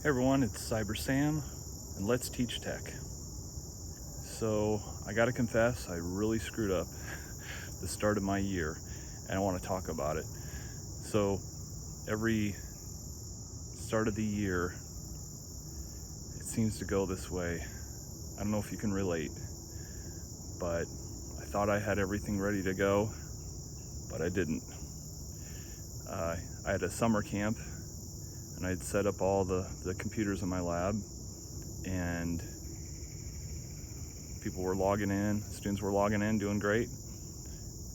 Hey everyone, it's Cyber Sam, and let's teach tech. So I gotta confess, I really screwed up the start of my year, and I want to talk about it. So every start of the year, it seems to go this way. I don't know if you can relate, but I thought I had everything ready to go, but I didn't. I had a summer camp, and I'd set up all the computers in my lab, and people were logging in, students were logging in, doing great.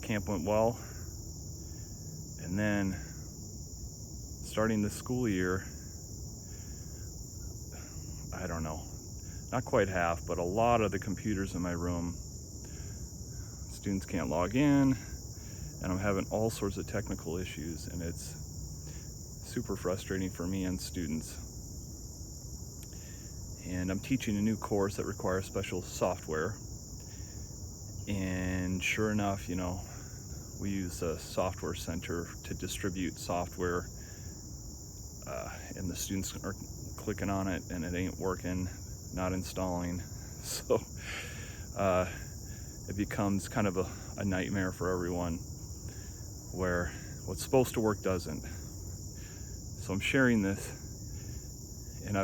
Camp went well. And then starting the school year, I don't know, not quite half, but a lot of the computers in my room, students can't log in, and I'm having all sorts of technical issues, and it's super frustrating for me and students. And I'm teaching a new course that requires special software, and sure enough, we use a software center to distribute software, and the students are clicking on it and it ain't working, not installing. So it becomes kind of a nightmare for everyone, where what's supposed to work doesn't. So I'm sharing this, and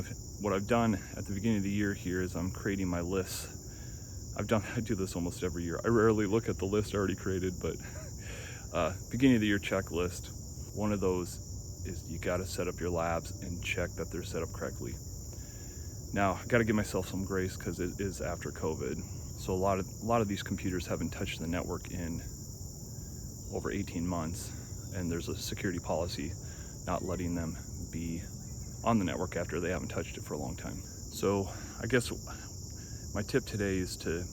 what I've done at the beginning of the year here is I'm creating my lists. I do this almost every year. I rarely look at the list I already created, but beginning of the year checklist. One of those is you got to set up your labs and check that they're set up correctly. Now, I got to give myself some grace because it is after COVID. So a lot of these computers haven't touched the network in over 18 months, and there's a security policy not letting them be on the network after they haven't touched it for a long time. So I guess my tip today is to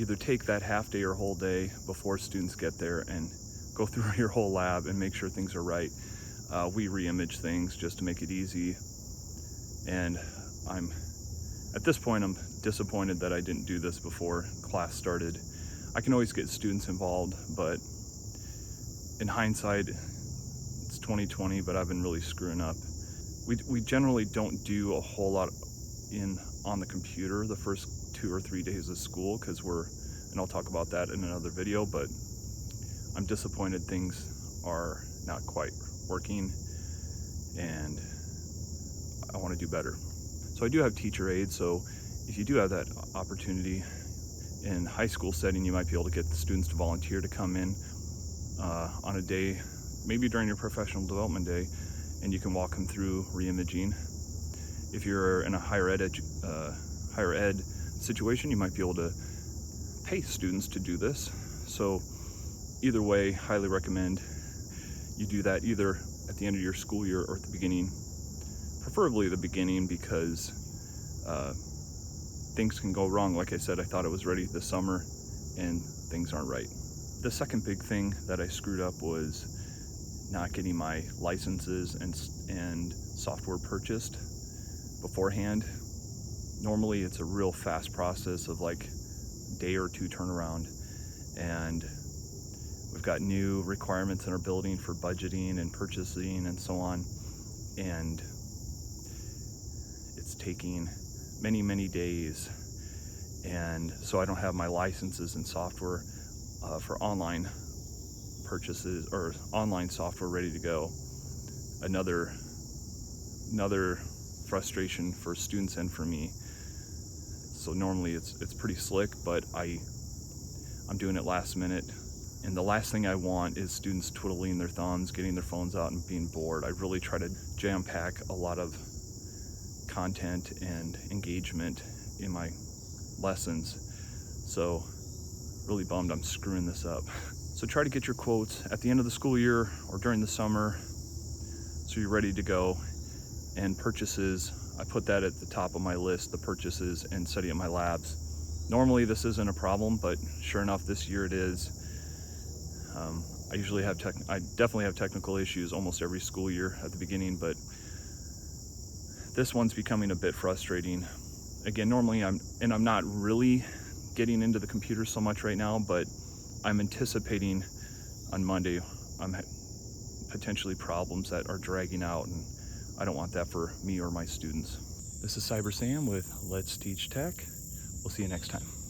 either take that half day or whole day before students get there and go through your whole lab and make sure things are right. We re-image things just to make it easy, and at this point I'm disappointed that I didn't do this before class started. I can always get students involved, but in hindsight, it's 2020, but I've been really screwing up. We generally don't do a whole lot on the computer the first 2 or 3 days of school, because and I'll talk about that in another video, but I'm disappointed things are not quite working, and I want to do better. So I do have teacher aides, so if you do have that opportunity in high school setting, you might be able to get the students to volunteer to come in on a day, maybe during your professional development day, and you can walk them through re-imaging. If you're in a higher ed situation, you might be able to pay students to do this. So either way, highly recommend you do that either at the end of your school year or at the beginning, preferably the beginning, because things can go wrong. Like I said, I thought it was ready this summer and things aren't right. The second big thing that I screwed up was not getting my licenses and software purchased beforehand. Normally it's a real fast process of like a day or two turnaround, and we've got new requirements in our building for budgeting and purchasing and so on, and it's taking many days, and so I don't have my licenses and software for online purchases or online software ready to go. Another frustration for students and for me. So normally it's pretty slick, but I'm doing it last minute, and the last thing I want is students twiddling their thumbs, getting their phones out and being bored. I really try to jam pack a lot of content and engagement in my lessons. So really bummed I'm screwing this up. So try to get your quotes at the end of the school year or during the summer, so you're ready to go. And purchases, I put that at the top of my list, the purchases and setting up my labs. Normally this isn't a problem, but sure enough, this year it is. I definitely have technical issues almost every school year at the beginning, but this one's becoming a bit frustrating. Again, normally I'm not really getting into the computer so much right now, but I'm anticipating on Monday I'm potentially problems that are dragging out, and I don't want that for me or my students. This is Cyber Sam with Let's Teach Tech. We'll see you next time.